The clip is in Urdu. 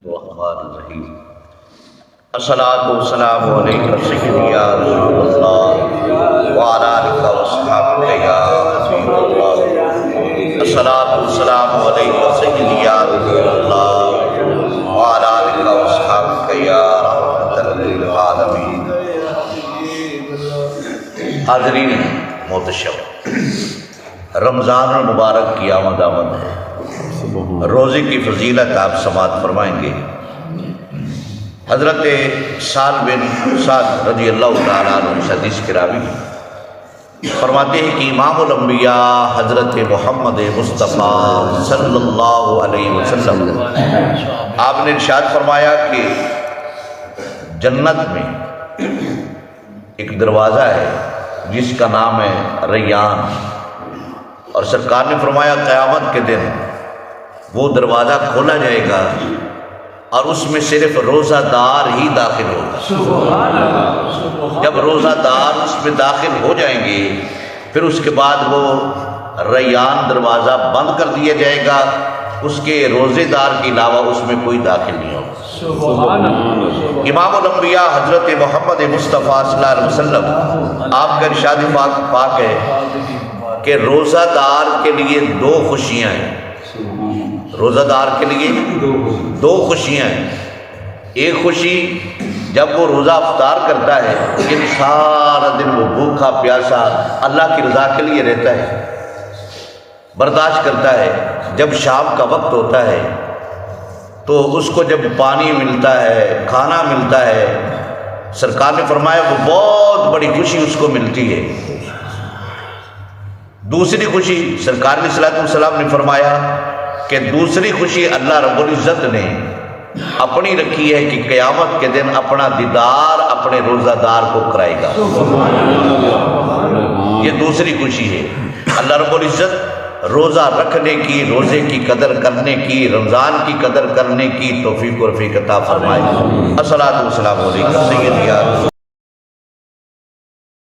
الرحمن الرحیم الصلاۃ والسلام علیک سیدی یا رسول اللہ وعلی آلک و اصحابک یا حبیب اللہ الصلاۃ والسلام علیک سیدی یا رسول اللہ وعلی آلک و اصحابک یا رحمۃ للعالمین۔ حاضرین محتشم، رمضان المبارک کی آمد ہے۔ روزے کی فضیلت آپ سماعت فرمائیں گے۔ حضرت سعد بن سعد رضی اللہ تعالیٰ عنہ حدیث کے راوی فرماتے ہیں کہ امام الانبیاء حضرت محمد مصطفیٰ صلی اللہ علیہ وسلم آپ نے ارشاد فرمایا کہ جنت میں ایک دروازہ ہے جس کا نام ہے ریان، اور سرکار نے فرمایا قیامت کے دن وہ دروازہ کھولا جائے گا اور اس میں صرف روزہ دار ہی داخل ہوگا۔ جب روزہ دار اس میں داخل ہو جائیں گے پھر اس کے بعد وہ ریان دروازہ بند کر دیا جائے گا، اس کے روزے دار کے علاوہ اس میں کوئی داخل نہیں ہوگا۔ امام الانبیاء حضرت محمد مصطفیٰ صلی اللہ علیہ وسلم آپ کا ارشاد پاک ہے کہ روزہ دار کے لیے دو خوشیاں ہیں۔ روزہ دار کے لیے دو خوشیاں ہیں۔ ایک خوشی جب وہ روزہ افطار کرتا ہے، لیکن سارا دن وہ بھوکا پیاسا اللہ کی رضا کے لیے رہتا ہے، برداشت کرتا ہے۔ جب شام کا وقت ہوتا ہے تو اس کو جب پانی ملتا ہے، کھانا ملتا ہے، سرکار نے فرمایا وہ بہت بڑی خوشی اس کو ملتی ہے۔ دوسری خوشی سرکار علیہ الصلوۃ والسلام نے فرمایا کہ دوسری خوشی اللہ رب العزت نے اپنی رکھی ہے کہ قیامت کے دن اپنا دیدار اپنے روزہ دار کو کرائے گا۔ یہ دوسری خوشی ہے۔ اللہ رب العزت روزہ رکھنے کی، روزے کی قدر کرنے کی، رمضان کی قدر کرنے کی توفیق و رفیق عطا فرمائے۔ الصلاۃ والسلام علیکم سیدی یا